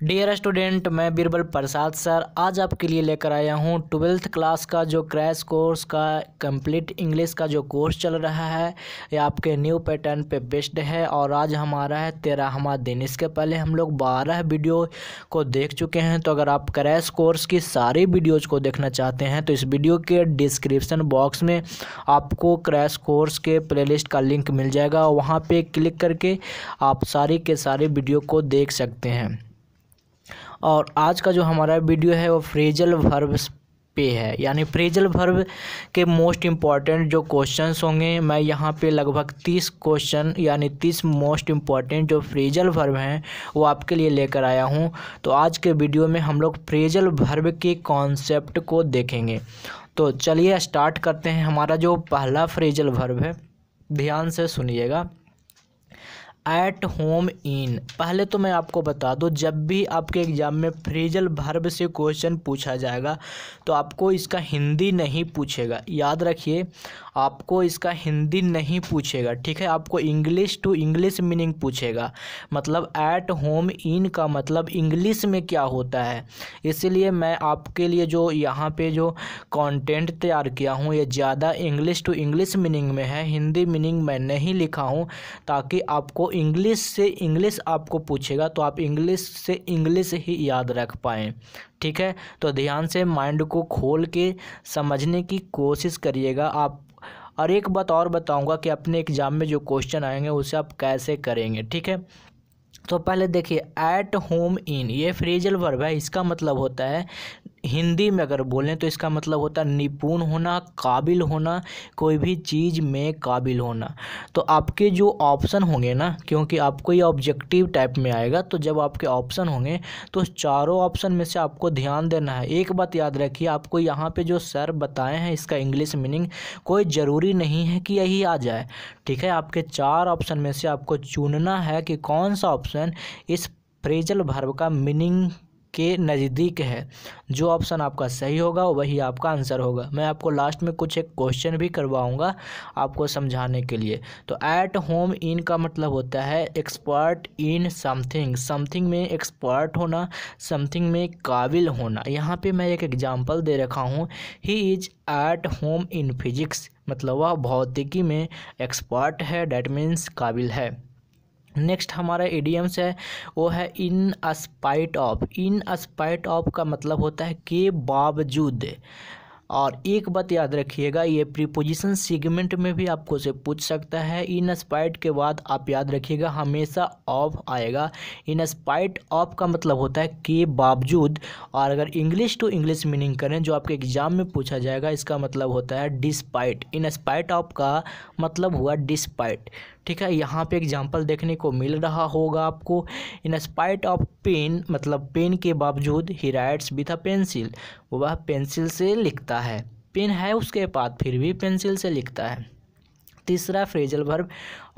Dear student, मैं बीरबल प्रसाद sir आज आपके लिए लेकर आया हूँ 12th क्लास का जो क्रैश कोर्स का कंप्लीट इंग्लिश का जो कोर्स चल रहा है ये आपके न्यू पैटर्न पे बेस्ड है। और आज हमारा है 13वां दिन। इसके पहले हम लोग 12 वीडियो को देख चुके हैं। तो अगर आप क्रैश कोर्स की सारी वीडियोज़ को देखना चाहते हैं तो इस वीडियो के डिस्क्रिप्शन बॉक्स में आपको क्रैश कोर्स के प्लेलिस्ट का लिंक मिल जाएगा। वहाँ पे क्लिक करके आप सारी के सारी वीडियो को देख सकते हैं। और आज का जो हमारा वीडियो है वो फ्रेजल वर्ब्स पे है, यानी फ्रेजल वर्ब के मोस्ट इम्पॉर्टेंट जो क्वेश्चंस होंगे। मैं यहाँ पे लगभग 30 क्वेश्चन यानी 30 मोस्ट इम्पॉर्टेंट जो फ्रेजल वर्ब हैं वो आपके लिए लेकर आया हूँ। तो आज के वीडियो में हम लोग फ्रेजल वर्ब के कॉन्सेप्ट को देखेंगे। तो चलिए स्टार्ट करते हैं। हमारा जो पहला फ्रेजल वर्ब है, ध्यान से सुनिएगा, एट होम इन। पहले तो मैं आपको बता दूं, जब भी आपके एग्जाम में फ्रेजल वर्ब से क्वेश्चन पूछा जाएगा तो आपको इसका हिंदी नहीं पूछेगा। याद रखिए, आपको इसका हिंदी नहीं पूछेगा, ठीक है। आपको इंग्लिश टू इंग्लिश मीनिंग पूछेगा। मतलब एट होम इन का मतलब इंग्लिश में क्या होता है। इसीलिए मैं आपके लिए जो यहाँ पे जो कंटेंट तैयार किया हूँ ये ज़्यादा इंग्लिश टू इंग्लिश मीनिंग में है। हिंदी मीनिंग मैं नहीं लिखा हूँ, ताकि आपको इंग्लिश से इंग्लिश आपको पूछेगा तो आप इंग्लिश से इंग्लिश ही याद रख पाएँ, ठीक है। तो ध्यान से माइंड को खोल के समझने की कोशिश करिएगा आप। और एक बात और बताऊंगा कि अपने एग्जाम में जो क्वेश्चन आएंगे उसे आप कैसे करेंगे, ठीक है। तो पहले देखिए, एट होम इन ये फ्रेजल वर्ब है। इसका मतलब होता है, हिंदी में अगर बोलें तो इसका मतलब होता है निपुण होना, काबिल होना, कोई भी चीज़ में काबिल होना। तो आपके जो ऑप्शन होंगे ना, क्योंकि आपको ये ऑब्जेक्टिव टाइप में आएगा, तो जब आपके ऑप्शन होंगे तो चारों ऑप्शन में से आपको ध्यान देना है। एक बात याद रखिए, आपको यहाँ पे जो सर बताए हैं इसका इंग्लिश मीनिंग कोई ज़रूरी नहीं है कि यही आ जाए, ठीक है। आपके 4 ऑप्शन में से आपको चुनना है कि कौन सा ऑप्शन इस फ्रेजल वर्ब का मीनिंग के नज़दीक है। जो ऑप्शन आपका सही होगा वही आपका आंसर होगा। मैं आपको लास्ट में कुछ एक क्वेश्चन भी करवाऊंगा आपको समझाने के लिए। तो एट होम इन का मतलब होता है एक्सपर्ट इन समथिंग। समथिंग में एक्सपर्ट होना, समथिंग में काबिल होना। यहाँ पे मैं एक एग्जांपल दे रखा हूँ, he is at home in physics. मतलब वह भौतिकी में एक्सपर्ट है, डैट मीन्स काबिल है। नेक्स्ट हमारा इडियम्स है वो है in spite of. In spite of का मतलब होता है के बावजूद। और एक बात याद रखिएगा, ये प्रीपोजिशन सेगमेंट में भी आपको से पूछ सकता है। इन स्पाइट के बाद आप याद रखिएगा हमेशा ऑफ आएगा। इन स्पाइट ऑफ का मतलब होता है के बावजूद। और अगर इंग्लिश टू इंग्लिश मीनिंग करें जो आपके एग्जाम में पूछा जाएगा, इसका मतलब होता है डिस्पाइट। इन स्पाइट ऑफ का मतलब हुआ डिस्पाइट, ठीक है। यहाँ पे एग्जाम्पल देखने को मिल रहा होगा आपको। इन स्पाइट ऑफ पेन मतलब पेन के बावजूद, ही राइट्स विथ अ पेंसिल। वह पेंसिल से लिखता है, पेन है उसके पास फिर भी पेंसिल से लिखता है। तीसरा phrasal verb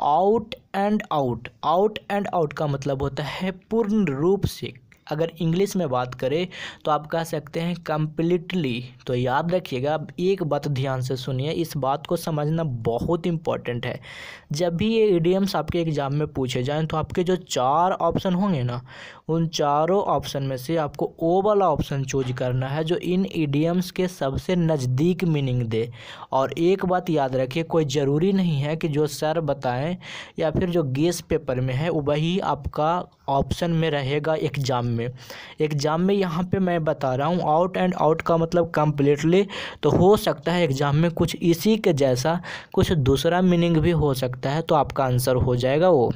out and out. Out and out का मतलब होता है पूर्ण रूप से। अगर इंग्लिश में बात करें तो आप कह सकते हैं कंप्लीटली। तो याद रखिएगा, एक बात ध्यान से सुनिए, इस बात को समझना बहुत इंपॉर्टेंट है। जब भी ये इडियम्स आपके एग्जाम में पूछे जाएं तो आपके जो 4 ऑप्शन होंगे ना, उन चारों ऑप्शन में से आपको ओ वाला ऑप्शन चूज करना है जो इन इडियम्स के सबसे नज़दीक मीनिंग दे। और एक बात याद रखिए, कोई ज़रूरी नहीं है कि जो सर बताएं या फिर जो गेस पेपर में है वही आपका ऑप्शन में रहेगा एग्ज़ाम में। एग्ज़ाम में यहाँ पे मैं बता रहा हूँ आउट एंड आउट का मतलब कंप्लीटली। तो हो सकता है एग्ज़ाम में कुछ इसी के जैसा कुछ दूसरा मीनिंग भी हो सकता है, तो आपका आंसर हो जाएगा वो,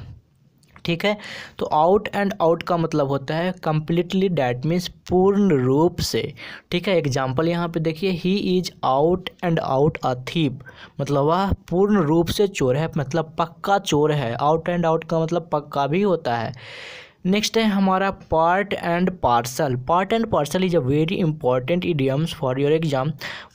ठीक है। तो आउट एंड आउट का मतलब होता है कंप्लीटली, डैट मीन्स पूर्ण रूप से, ठीक है। एग्जाम्पल यहाँ पे देखिए, he is out and out a thief. मतलब वह पूर्ण रूप से चोर है, मतलब पक्का चोर है। आउट एंड आउट का मतलब पक्का भी होता है। नेक्स्ट है हमारा part and parcel. Part and parcel is a very important idioms for your exam.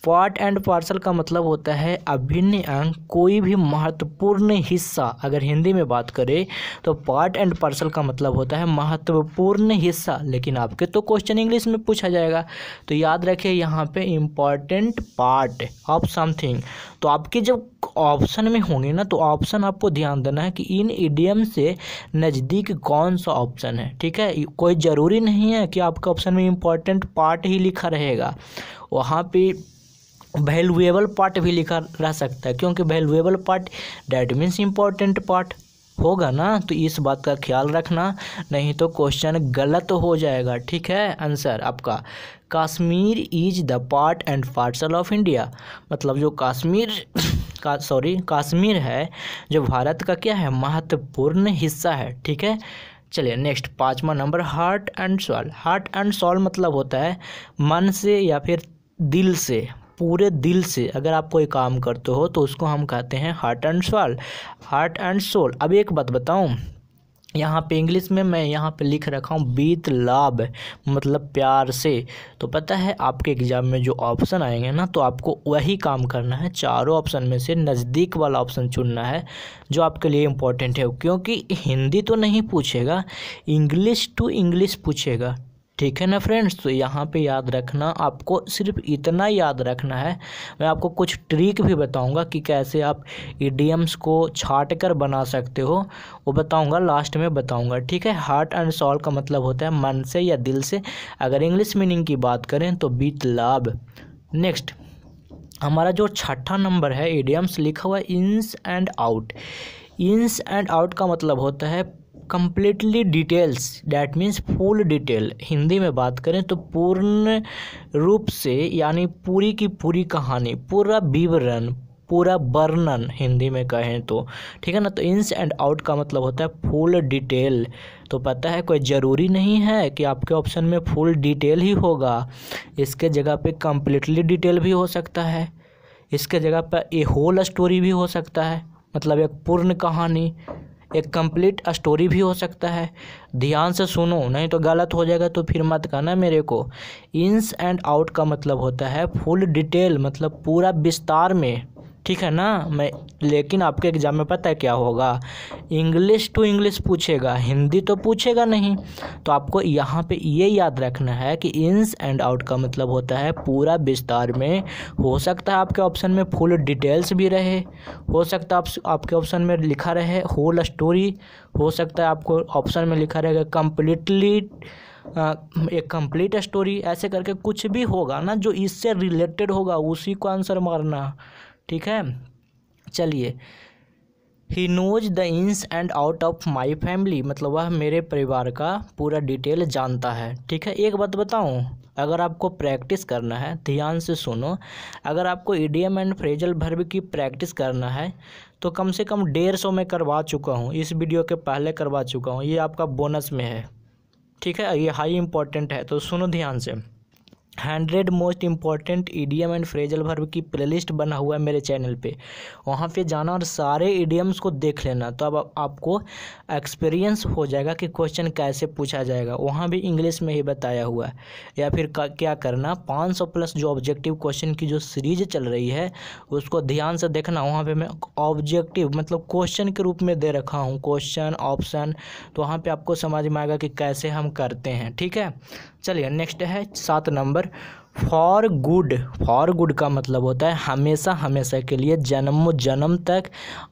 Part and parcel का मतलब होता है अभिन्न अंग, कोई भी महत्वपूर्ण हिस्सा। अगर हिंदी में बात करें तो पार्ट एंड पार्सल का मतलब होता है महत्वपूर्ण हिस्सा। लेकिन आपके तो क्वेश्चन इंग्लिश में पूछा जाएगा, तो याद रखिए यहाँ पे इम्पॉर्टेंट पार्ट ऑफ समथिंग। तो आपके जब ऑप्शन में होंगे ना, तो ऑप्शन आपको ध्यान देना है कि इन इडियम से नज़दीक कौन सा ऑप्शन है, ठीक है। कोई ज़रूरी नहीं है कि आपका ऑप्शन में इम्पोर्टेंट पार्ट ही लिखा रहेगा, वहाँ पे वैल्यूएबल पार्ट भी लिखा रह सकता है, क्योंकि valuable part that means important part होगा ना। तो इस बात का ख्याल रखना, नहीं तो क्वेश्चन गलत हो जाएगा, ठीक है। आंसर आपका Kashmir is the part and parcel of India, मतलब जो कश्मीर है जो भारत का क्या है, महत्वपूर्ण हिस्सा है, ठीक है। चलिए नेक्स्ट 5वां number, heart and soul. Heart and soul मतलब होता है मन से या फिर दिल से, पूरे दिल से अगर आप कोई काम करते हो तो उसको हम कहते हैं heart and soul, heart and soul. अब एक बात बताऊं, यहाँ पे इंग्लिश में मैं यहाँ पे लिख रखा हूँ विथ लव, मतलब प्यार से। तो पता है आपके एग्जाम में जो ऑप्शन आएंगे ना, तो आपको वही काम करना है, चारों ऑप्शन में से नज़दीक वाला ऑप्शन चुनना है जो आपके लिए इम्पोर्टेंट है, क्योंकि हिंदी तो नहीं पूछेगा, इंग्लिश टू इंग्लिश पूछेगा, ठीक है ना फ्रेंड्स। तो यहाँ पे याद रखना, आपको सिर्फ इतना याद रखना है। मैं आपको कुछ ट्रिक भी बताऊंगा कि कैसे आप इडियम्स को छाट कर बना सकते हो, वो बताऊंगा, लास्ट में बताऊंगा, ठीक है। हार्ट एंड सोल का मतलब होता है मन से या दिल से। अगर इंग्लिश मीनिंग की बात करें तो विथ लव। नेक्स्ट हमारा जो 6ठा नंबर है, इडियम्स लिखा हुआ है ins and out. Ins and out का मतलब होता है completely details, that means full detail. Hindi में बात करें तो पूर्ण रूप से, यानी पूरी की पूरी कहानी, पूरा विवरण, पूरा वर्णन हिंदी में कहें तो, ठीक है ना। तो इन्स एंड आउट का मतलब होता है फुल डिटेल। तो पता है कोई ज़रूरी नहीं है कि आपके ऑप्शन में फुल डिटेल ही होगा, इसके जगह पे कंप्लीटली डिटेल भी हो सकता है, इसके जगह पर ए होल स्टोरी भी हो सकता है, मतलब एक पूर्ण कहानी, एक कंप्लीट स्टोरी भी हो सकता है। ध्यान से सुनो, नहीं तो गलत हो जाएगा, तो फिर मत कहना मेरे को। इन्स एंड आउट का मतलब होता है फुल डिटेल, मतलब पूरा विस्तार में, ठीक है ना। लेकिन आपके एग्जाम में पता है क्या होगा, इंग्लिश टू इंग्लिश पूछेगा, हिंदी तो पूछेगा नहीं। तो आपको यहाँ पे ये याद रखना है कि इन्स एंड आउट का मतलब होता है पूरा विस्तार में। हो सकता है आपके ऑप्शन में फुल डिटेल्स भी रहे, हो सकता है आपके ऑप्शन में लिखा रहे होल स्टोरी, हो सकता है आपको ऑप्शन में लिखा रहेगा कम्प्लीटली, एक कंप्लीट स्टोरी, ऐसे करके कुछ भी होगा ना जो इससे रिलेटेड होगा, उसी को आंसर मारना, ठीक है। चलिए, he knows the ins and out of my family, मतलब वह मेरे परिवार का पूरा डिटेल जानता है, ठीक है। एक बात बताऊं, अगर आपको प्रैक्टिस करना है, ध्यान से सुनो, अगर आपको इडियम एंड फ्रेजल वर्ब की प्रैक्टिस करना है तो कम से कम 150 में करवा चुका हूँ, इस वीडियो के पहले करवा चुका हूँ, ये आपका बोनस में है, ठीक है। ये हाई इम्पोर्टेंट है, तो सुनो ध्यान से। 100 most important idiom and phrasal verb की प्लेलिस्ट बना हुआ है मेरे चैनल पे, वहाँ पे जाना और सारे इडियम्स को देख लेना, तो अब आपको एक्सपीरियंस हो जाएगा कि क्वेश्चन कैसे पूछा जाएगा, वहाँ भी इंग्लिश में ही बताया हुआ है। या फिर क्या करना, 500 प्लस जो ऑब्जेक्टिव क्वेश्चन की जो सीरीज चल रही है उसको ध्यान से देखना, वहाँ पर मैं ऑब्जेक्टिव मतलब क्वेश्चन के रूप में दे रखा हूँ, क्वेश्चन ऑप्शन, तो वहाँ पर आपको समझ में आएगा कि कैसे हम करते हैं, ठीक है। चलिए नेक्स्ट है 7 number, for good. For good का मतलब होता है हमेशा, हमेशा के लिए, जन्मों जन्म तक,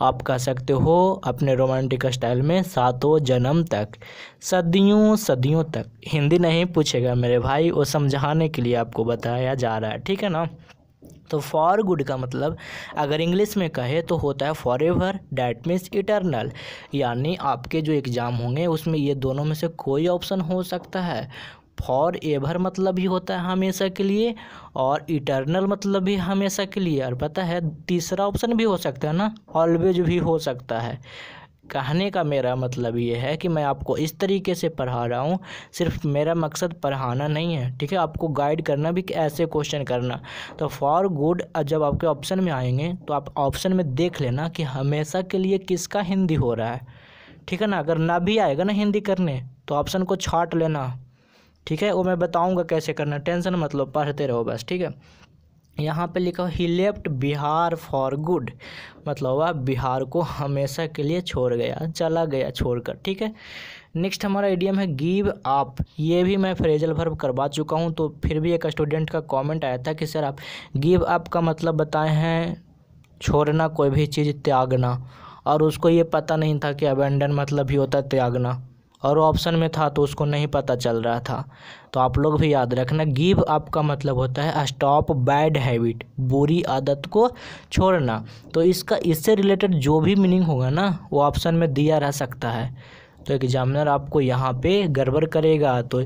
आप कह सकते हो अपने रोमांटिक स्टाइल में सातों जन्म तक, सदियों सदियों तक। हिंदी नहीं पूछेगा मेरे भाई, वो समझाने के लिए आपको बताया जा रहा है, ठीक है ना। तो फॉर गुड का मतलब अगर इंग्लिश में कहे तो होता है for ever, that means eternal, यानी आपके जो एग्ज़ाम होंगे उसमें ये दोनों में से कोई ऑप्शन हो सकता है। फॉर एवर मतलब भी होता है हमेशा के लिए, और इटर्नल मतलब भी हमेशा के लिए, और पता है तीसरा ऑप्शन भी हो सकता है ना, ऑलवेज भी हो सकता है। कहने का मेरा मतलब ये है कि मैं आपको इस तरीके से पढ़ा रहा हूँ, सिर्फ मेरा मकसद पढ़ाना नहीं है, ठीक है, आपको गाइड करना भी कि ऐसे क्वेश्चन करना। तो फॉर गुड जब आपके ऑप्शन में आएंगे तो आप ऑप्शन में देख लेना कि हमेशा के लिए किसका हिंदी हो रहा है, ठीक है ना। अगर ना भी आएगा ना हिंदी करने तो ऑप्शन को छाट लेना, ठीक है, वो मैं बताऊंगा कैसे करना, टेंशन मत लो, पढ़ते रहो बस, ठीक है। यहाँ पे लिखा ही लेफ्ट बिहार फॉर गुड, मतलब वह बिहार को हमेशा के लिए छोड़ गया, चला गया छोड़कर, ठीक है। नेक्स्ट हमारा इडियम है गिव अप, ये भी मैं फ्रेजल वर्ब करवा चुका हूँ, तो फिर भी एक स्टूडेंट का कमेंट आया था कि सर आप गिव अप का मतलब बताए हैं छोड़ना, कोई भी चीज़ त्यागना, और उसको ये पता नहीं था कि अबेंडन मतलब ही होता है त्यागना, और ऑप्शन में था तो उसको नहीं पता चल रहा था। तो आप लोग भी याद रखना, गिव अप का मतलब होता है स्टॉप बैड हैबिट, बुरी आदत को छोड़ना। तो इससे रिलेटेड जो भी मीनिंग होगा ना वो ऑप्शन में दिया रह सकता है। तो एग्जामिनर आपको यहाँ पे गड़बड़ करेगा। तो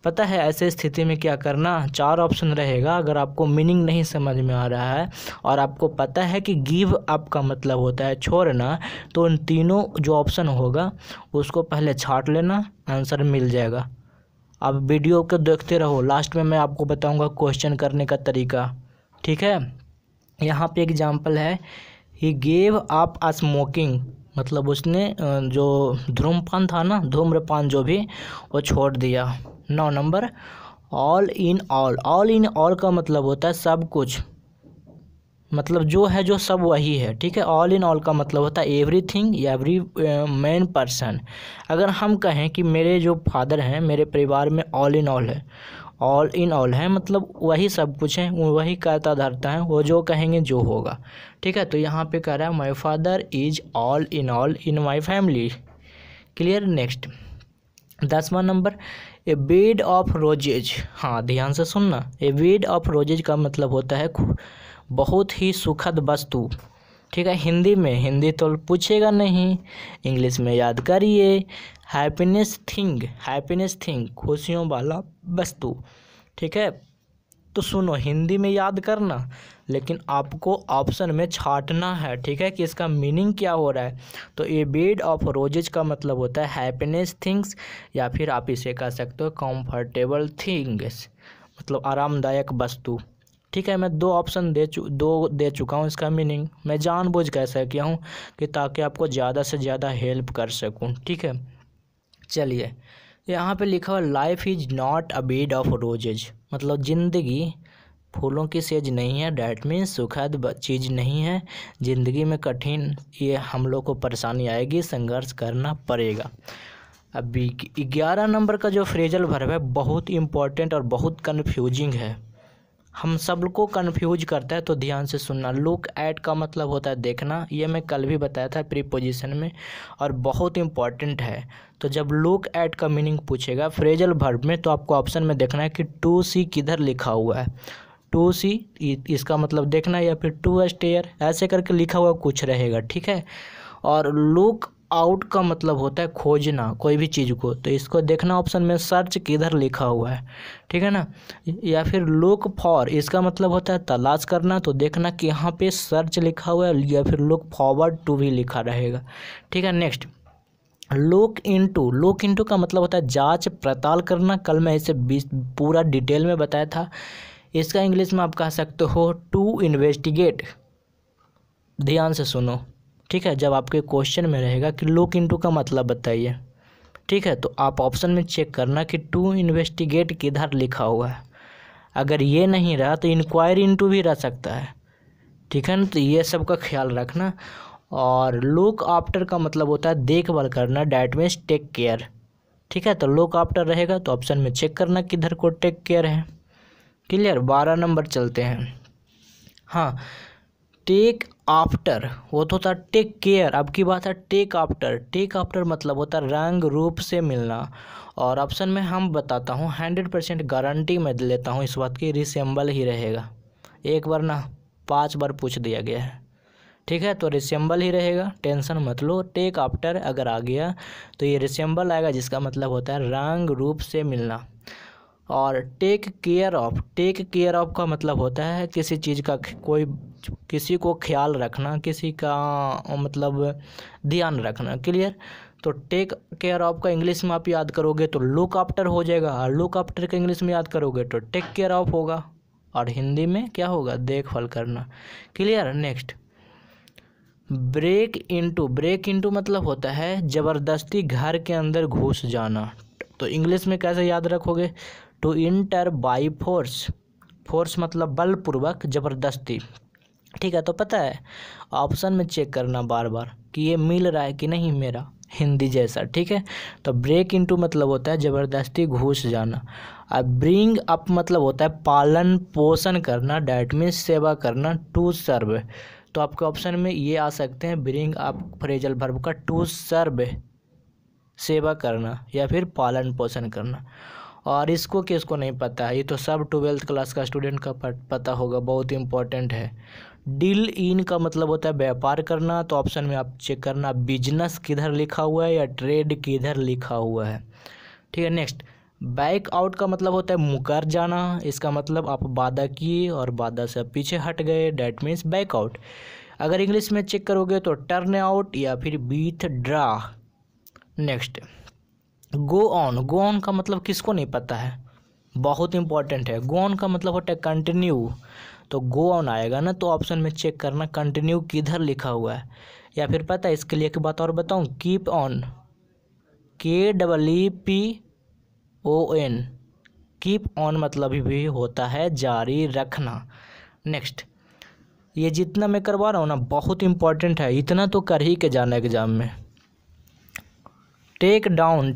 पता है ऐसे स्थिति में क्या करना, 4 ऑप्शन रहेगा। अगर आपको मीनिंग नहीं समझ में आ रहा है और आपको पता है कि गिव अप का मतलब होता है छोड़ना, तो उन तीनों जो ऑप्शन होगा उसको पहले छांट लेना, आंसर मिल जाएगा। आप वीडियो को देखते रहो, लास्ट में मैं आपको बताऊंगा क्वेश्चन करने का तरीका, ठीक है। यहाँ पे एग्जाम्पल है, ही गेव अप स्मोकिंग, मतलब उसने जो धूम्रपान था ना, धूम्रपान जो भी, वो छोड़ दिया। 9 number, all in all, all in all का मतलब होता है सब कुछ, मतलब जो है जो सब वही है, ठीक है। ऑल इन ऑल का मतलब होता है एवरीथिंग, एवरी मैन पर्सन। अगर हम कहें कि मेरे जो फादर हैं, मेरे परिवार में ऑल इन ऑल है, ऑल इन ऑल है मतलब वही सब कुछ है, वही कहता धरता है, वो जो कहेंगे जो होगा, ठीक है। तो यहाँ पे कह रहा है my father is all in my family. Clear. Next 10वां number, a bed of roses. हाँ ध्यान से सुनना, ए बेड ऑफ रोजेज का मतलब होता है बहुत ही सुखद वस्तु, ठीक है। हिंदी में, हिंदी तो पूछेगा नहीं, इंग्लिश में याद करिए, हैप्पीनेस थिंग, हैप्पीनेस थिंग, खुशियों वाला वस्तु, ठीक है। तो सुनो, हिंदी में याद करना, लेकिन आपको ऑप्शन में छांटना है, ठीक है, कि इसका मीनिंग क्या हो रहा है। तो ए बेड ऑफ रोजेज का मतलब होता है हैप्पीनेस थिंग्स, या फिर आप इसे कह सकते हो कंफर्टेबल थिंग्स, मतलब आरामदायक वस्तु, ठीक है। मैं 2 ऑप्शन दे चुका हूँ इसका मीनिंग, मैं जानबूझ के ऐसा किया हूँ कि ताकि आपको ज़्यादा से ज़्यादा हेल्प कर सकूँ, ठीक है। चलिए, यहाँ पे लिखा हुआ life is not a bed of roses, मतलब ज़िंदगी फूलों की सेज नहीं है, डैट मीन्स सुखद चीज़ नहीं है, ज़िंदगी में कठिन ये हम लोग को परेशानी आएगी, संघर्ष करना पड़ेगा। अभी 11 नंबर का जो फ्रेजल वर्ब है बहुत इंपॉर्टेंट और बहुत कन्फ्यूजिंग है, हम सबको कंफ्यूज करता है, तो ध्यान से सुनना। लुक एट का मतलब होता है देखना, ये मैं कल भी बताया था प्रीपोजिशन में, और बहुत इंपॉर्टेंट है। तो जब लुक एट का मीनिंग पूछेगा फ्रेजल वर्ब में, तो आपको ऑप्शन में देखना है कि टू सी किधर लिखा हुआ है, टू सी इसका मतलब देखना, या फिर टू स्टेयर, ऐसे करके लिखा हुआ कुछ रहेगा, ठीक है। और लुक आउट का मतलब होता है खोजना कोई भी चीज़ को, तो इसको देखना ऑप्शन में सर्च किधर लिखा हुआ है, ठीक है ना। या फिर लुक फॉर, इसका मतलब होता है तलाश करना, तो देखना कि यहाँ पे सर्च लिखा हुआ है, या फिर लुक फॉरवर्ड टू भी लिखा रहेगा, ठीक है। Next look into, look into का मतलब होता है जांच पड़ताल करना, कल मैं इसे पूरा डिटेल में बताया था। इसका इंग्लिश में आप कह सकते हो टू इन्वेस्टिगेट। ध्यान से सुनो, ठीक है, जब आपके क्वेश्चन में रहेगा कि लुक इनटू का मतलब बताइए, ठीक है, तो आप ऑप्शन में चेक करना कि टू इन्वेस्टिगेट किधर लिखा हुआ है। अगर ये नहीं रहा तो इंक्वायरी इनटू भी रह सकता है, ठीक है ना। तो ये सब का ख्याल रखना। और लुक आफ्टर का मतलब होता है देखभाल करना, डैट मीन्स टेक केयर, ठीक है। तो लुक आफ्टर रहेगा तो ऑप्शन में चेक करना किधर को टेक केयर है। क्लियर। 12 नंबर चलते हैं। हाँ, टेक आफ्टर वो तो था टेक केयर, अब की बात है टेक आफ्टर। टेक आफ्टर मतलब होता है रंग रूप से मिलना, और ऑप्शन में हम बताता हूँ 100% गारंटी मैं लेता हूँ इस बात की, रिसेंबल ही रहेगा। एक बार ना 5 बार पूछ दिया गया है, ठीक है, तो रिसेंबल ही रहेगा, टेंशन मत लो। टेक आफ्टर अगर आ गया तो ये रिसेंबल आएगा, जिसका मतलब होता है रंग रूप से मिलना। और take care of, take care of का मतलब होता है किसी चीज़ का, कोई किसी को ख्याल रखना, किसी का मतलब ध्यान रखना। क्लियर। तो टेक केयर ऑफ का इंग्लिश में आप याद करोगे तो लुक आफ्टर हो जाएगा, और लुक आफ्टर का इंग्लिश में याद करोगे तो टेक केयर ऑफ होगा, और हिंदी में क्या होगा, देखभाल करना। Clear. Next break into, break into मतलब होता है ज़बरदस्ती घर के अंदर घुस जाना, तो इंग्लिश में कैसे याद रखोगे, to enter by force, force मतलब बलपूर्वक, ज़बरदस्ती, ठीक है। तो पता है ऑप्शन में चेक करना बार बार कि ये मिल रहा है कि नहीं मेरा हिंदी जैसा, ठीक है। तो ब्रेक इनटू मतलब होता है ज़बरदस्ती घुस जाना। अब ब्रिंग अप मतलब होता है पालन पोषण करना, डैट मीन्स सेवा करना, टू सर्व। तो आपके ऑप्शन में ये आ सकते हैं ब्रिंग अप फ्रेजल वर्ब का टू सर्व, सेवा करना या फिर पालन पोषण करना। और इसको किसको नहीं पता है, ये तो सब 12th क्लास का स्टूडेंट का पता होगा, बहुत इंपॉर्टेंट है। डील इन का मतलब होता है व्यापार करना, तो ऑप्शन में आप चेक करना बिजनेस किधर लिखा हुआ है या ट्रेड किधर लिखा हुआ है। ठीक है, नेक्स्ट बैक आउट का मतलब होता है मुकर जाना, इसका मतलब आप वादा किए और वादा से पीछे हट गए, डैट मीन्स बैक आउट। अगर इंग्लिश में चेक करोगे तो टर्न आउट या फिर विथड्रॉ। नेक्स्ट गो ऑन का मतलब किसको नहीं पता है, बहुत इंपॉर्टेंट है। गो ऑन का मतलब होता है कंटिन्यू, तो गो ऑन आएगा ना, तो ऑप्शन में चेक करना कंटिन्यू किधर लिखा हुआ है। या फिर पता है इसके लिए एक बात और बताऊं, keep on, KEEPON, keep on मतलब भी होता है जारी रखना। नेक्स्ट ये जितना मैं करवा रहा हूँ ना बहुत इंपॉर्टेंट है, इतना तो कर ही के जाना एग्जाम में। टेक डाउन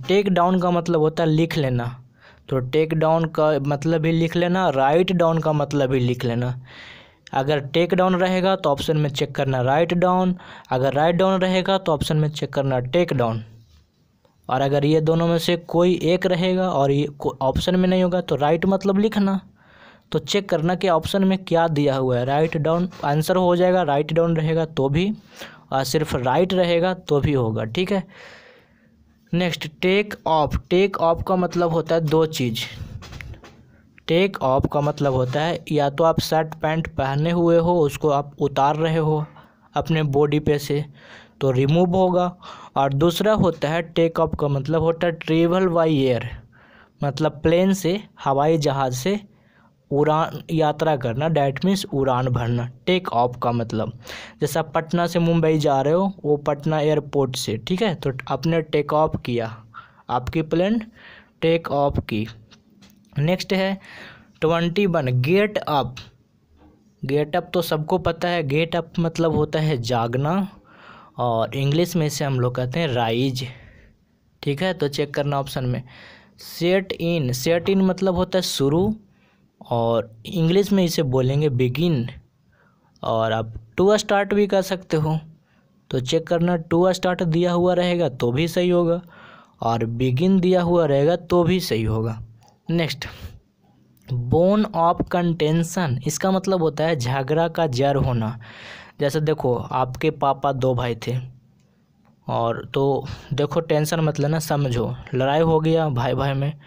का मतलब होता है लिख लेना, तो टेक डाउन का मतलब भी लिख लेना, राइट डाउन का मतलब भी लिख लेना। अगर टेक डाउन रहेगा तो ऑप्शन में चेक करना राइट डाउन, अगर राइट डाउन रहेगा तो ऑप्शन में चेक करना टेक डाउन। और अगर ये दोनों में से कोई एक रहेगा और ये ऑप्शन में नहीं होगा तो राइट मतलब लिखना, तो चेक करना कि ऑप्शन में क्या दिया हुआ है, राइट डाउन आंसर हो जाएगा, राइट डाउन रहेगा तो भी, और सिर्फ राइट रहेगा तो भी होगा। ठीक है, नेक्स्ट टेक ऑफ का मतलब होता है दो चीज़। टेक ऑफ का मतलब होता है या तो आप शर्ट पैंट पहने हुए हो उसको आप उतार रहे हो अपने बॉडी पे से, तो रिमूव होगा। और दूसरा होता है टेक ऑफ का मतलब होता है ट्रेवल बाय एयर, मतलब प्लेन से, हवाई जहाज़ से उड़ान यात्रा करना, डैट मीन्स उड़ान भरना। टेक ऑफ का मतलब जैसा पटना से मुंबई जा रहे हो, वो पटना एयरपोर्ट से, ठीक है, तो आपने टेक ऑफ किया, आपकी प्लेन टेक ऑफ की। नेक्स्ट है 21 गेट अप। गेट अप तो सबको पता है, गेट अप मतलब होता है जागना, और इंग्लिश में इसे हम लोग कहते हैं राइज। ठीक है, तो चेक करना ऑप्शन में। सेट इन मतलब होता है शुरू, और इंग्लिश में इसे बोलेंगे बिगिन। और आप टू स्टार्ट भी कर सकते हो, तो चेक करना टू स्टार्ट दिया हुआ रहेगा तो भी सही होगा, और बिगिन दिया हुआ रहेगा तो भी सही होगा। नेक्स्ट बोन ऑफ कंटेंशन, इसका मतलब होता है झगड़ा का जड़ होना। जैसे देखो आपके पापा दो भाई थे, और तो देखो टेंशन मत लेना, समझो लड़ाई हो गया भाई भाई में,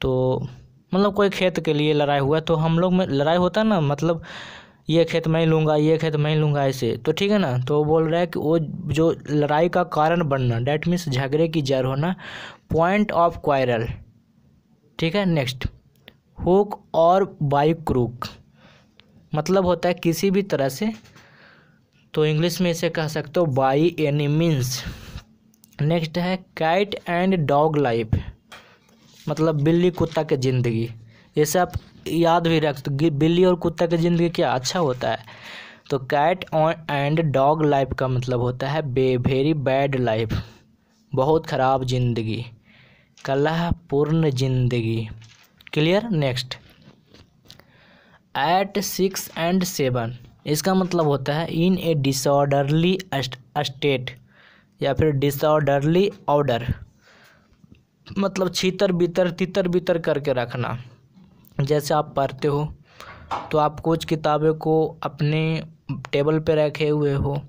तो मतलब कोई खेत के लिए लड़ाई हुआ, तो हम लोग में लड़ाई होता है ना, मतलब ये खेत मैं लूँगा, ये खेत मैं लूँगा, ऐसे, तो ठीक है ना। तो बोल रहा है कि वो जो लड़ाई का कारण बनना, डैट मीन्स झगड़े की जड़ होना, पॉइंट ऑफ क्वारल। ठीक है, नेक्स्ट हुक और बाई क्रूक मतलब होता है किसी भी तरह से, तो इंग्लिश में इसे कह सकते हो बाई एनी मीन्स। नेक्स्ट है कैट एंड डॉग लाइफ, मतलब बिल्ली कुत्ता की ज़िंदगी। जैसे आप याद भी रख, बिल्ली और कुत्ता की ज़िंदगी क्या अच्छा होता है, तो कैट एंड डॉग लाइफ का मतलब होता है वेरी बैड लाइफ, बहुत ख़राब ज़िंदगी, कलहपूर्ण ज़िंदगी। क्लियर। नेक्स्ट एट 6 and 7, इसका मतलब होता है इन ए डिसऑर्डरली स्टेट या फिर डिसऑर्डरली ऑर्डर, मतलब छीतर बितर तितर बितर करके रखना। जैसे आप पढ़ते हो तो आप कुछ किताबें को अपने टेबल पे रखे हुए हो,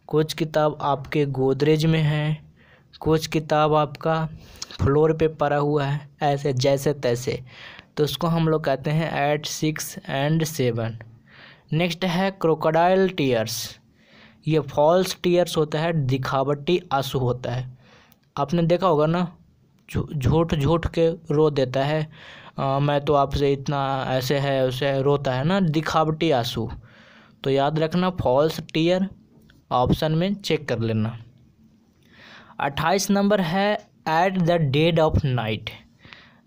कुछ किताब आपके गोदरेज में है, कुछ किताब आपका फ्लोर पे पड़ा हुआ है, ऐसे जैसे तैसे, तो उसको हम लोग कहते हैं एट 6 and 7। नेक्स्ट है क्रोकोडाइल टीयर्स, ये फॉल्स टीयर्स होता है, दिखावटी आंसू होता है। आपने देखा होगा ना, झूठ झूठ के रो देता है, मैं तो आपसे इतना ऐसे है वैसे रोता है ना, दिखावटी आंसू। तो याद रखना फॉल्स टीयर, ऑप्शन में चेक कर लेना। 28 नंबर है at the dead of night,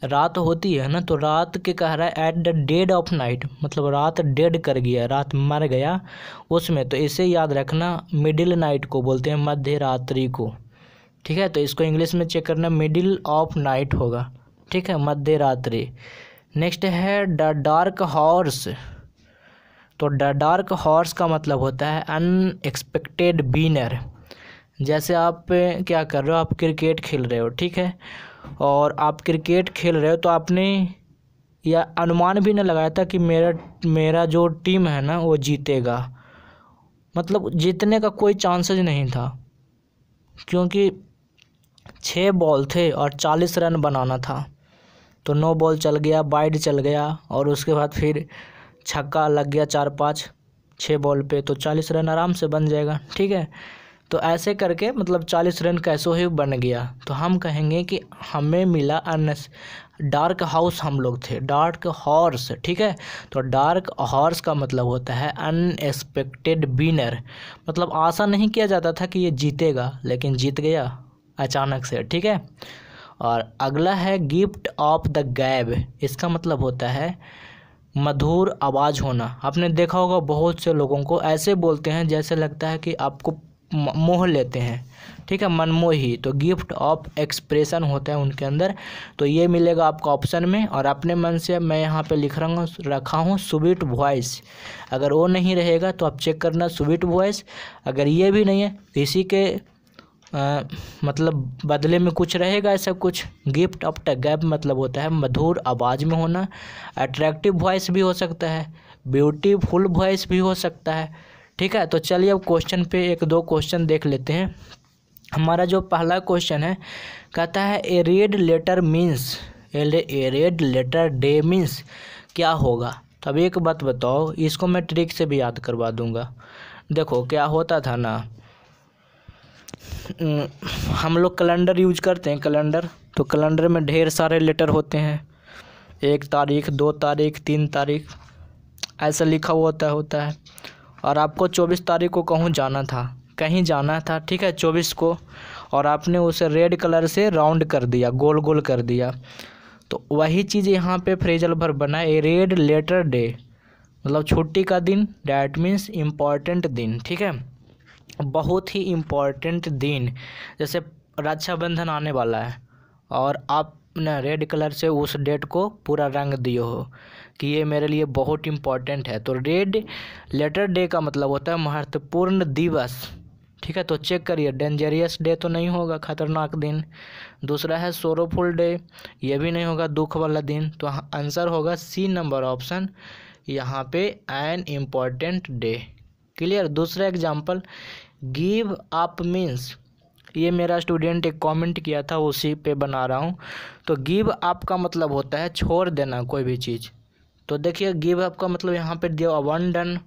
रात होती है ना, तो रात के कह रहा है at the dead of night, मतलब रात डेड कर गया, रात मर गया उसमें, तो इसे याद रखना मिडिल नाइट को बोलते हैं, मध्य रात्रि को। ठीक है, तो इसको इंग्लिश में चेक करना मिडिल ऑफ नाइट होगा। ठीक है, मध्य रात्रि। नेक्स्ट है द डार्क हॉर्स, तो द डार्क हॉर्स का मतलब होता है अनएक्सपेक्टेड विनर, जैसे आप क्या कर रहे हो, आप क्रिकेट खेल रहे हो, ठीक है, और आप क्रिकेट खेल रहे हो तो आपने या अनुमान भी न लगाया था कि मेरा जो टीम है ना वो जीतेगा। मतलब जीतने का कोई चांसेस नहीं था, क्योंकि 6 बॉल थे और 40 रन बनाना था। तो 9 बॉल चल गया, वाइड चल गया, और उसके बाद फिर छक्का लग गया 4-5 6 बॉल पे, तो 40 रन आराम से बन जाएगा, ठीक है। तो ऐसे करके मतलब 40 रन कैसे ही बन गया। तो हम कहेंगे कि हमें मिला डार्क हाउस, हम लोग थे डार्क हॉर्स, ठीक है। तो डार्क हॉर्स का मतलब होता है अनएक्सपेक्टेड विनर, मतलब आशा नहीं किया जाता था कि ये जीतेगा, लेकिन जीत गया अचानक से, ठीक है। और अगला है गिफ्ट ऑफ द गैब। इसका मतलब होता है मधुर आवाज़ होना। आपने देखा होगा बहुत से लोगों को ऐसे बोलते हैं जैसे लगता है कि आपको मोह लेते हैं, ठीक है, मनमोही। तो गिफ्ट ऑफ एक्सप्रेशन होता है उनके अंदर। तो ये मिलेगा आपको ऑप्शन में, और अपने मन से मैं यहाँ पे रखा हूँ स्वीट वॉइस। अगर वो नहीं रहेगा तो आप चेक करना स्वीट वॉइस। अगर ये भी नहीं है तो इसी के मतलब बदले में कुछ रहेगा ऐसा कुछ। गिफ्ट ऑफ द गैप मतलब होता है मधुर आवाज़ में होना। अट्रैक्टिव वॉइस भी हो सकता है, ब्यूटीफुल वॉइस भी हो सकता है, ठीक है। तो चलिए अब क्वेश्चन पे 1-2 क्वेश्चन देख लेते हैं। हमारा जो पहला क्वेश्चन है कहता है ए रेड लेटर मीन्स, ए रेड लेटर डे मीन्स क्या होगा। तो अब एक बात बताओ, इसको मैं ट्रिक से भी याद करवा दूंगा। देखो क्या होता था ना, हम लोग कैलेंडर यूज करते हैं, कैलेंडर। तो कैलेंडर में ढेर सारे लेटर होते हैं, 1 तारीख, 2 तारीख, 3 तारीख, ऐसा लिखा हुआ होता है। और आपको 24 तारीख को कहीं जाना था, ठीक है, 24 को, और आपने उसे रेड कलर से राउंड कर दिया, गोल गोल कर दिया। तो वही चीज़ यहाँ पे फ्रेजल वर्ब बना ए रेड लेटर डे, मतलब छुट्टी का दिन, डैट मीन्स इम्पॉर्टेंट दिन, ठीक है, बहुत ही इम्पॉर्टेंट दिन। जैसे रक्षाबंधन आने वाला है और आप ना रेड कलर से उस डेट को पूरा रंग दिए हो कि ये मेरे लिए बहुत इम्पॉर्टेंट है। तो रेड लेटर डे का मतलब होता है महत्वपूर्ण दिवस, ठीक है। तो चेक करिए, डेंजरियस डे तो नहीं होगा, खतरनाक दिन। दूसरा है सोरोफुल डे, ये भी नहीं होगा, दुख वाला दिन। तो आंसर होगा सी नंबर ऑप्शन, यहाँ पे एन इम्पॉर्टेंट डे। क्लियर। दूसरा एग्जाम्पल, गिव अप मीन्स, ये मेरा स्टूडेंट एक कमेंट किया था, उसी पे बना रहा हूँ। तो गिव अप का मतलब होता है छोड़ देना कोई भी चीज़। तो देखिए गिव अप का मतलब यहाँ पे दिया अबंडन,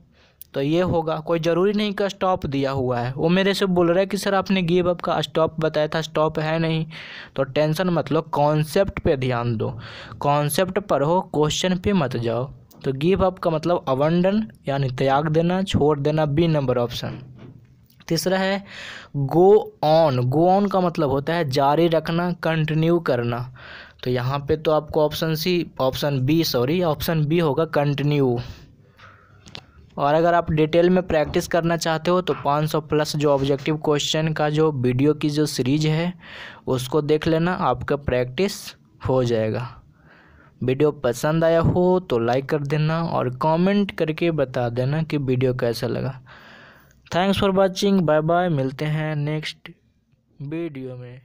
तो ये होगा। कोई ज़रूरी नहीं कि स्टॉप दिया हुआ है। वो मेरे से बोल रहा है कि सर आपने गिव अप का स्टॉप बताया था, स्टॉप है नहीं। तो टेंशन मत लो, कॉन्सेप्ट पे ध्यान दो, कॉन्सेप्ट पर हो, क्वेश्चन पे मत जाओ। तो गिव अप का मतलब अबंडन यानी त्याग देना, छोड़ देना, बी नंबर ऑप्शन। तीसरा है गो ऑन। गो ऑन का मतलब होता है जारी रखना, कंटिन्यू करना। तो यहाँ पे तो आपको ऑप्शन बी होगा कंटिन्यू। और अगर आप डिटेल में प्रैक्टिस करना चाहते हो तो 500 प्लस जो ऑब्जेक्टिव क्वेश्चन का जो वीडियो की जो सीरीज है उसको देख लेना, आपका प्रैक्टिस हो जाएगा। वीडियो पसंद आया हो तो लाइक कर देना और कमेंट करके बता देना कि वीडियो कैसा लगा। Thanks for watching, bye bye, मिलते हैं नेक्स्ट वीडियो में।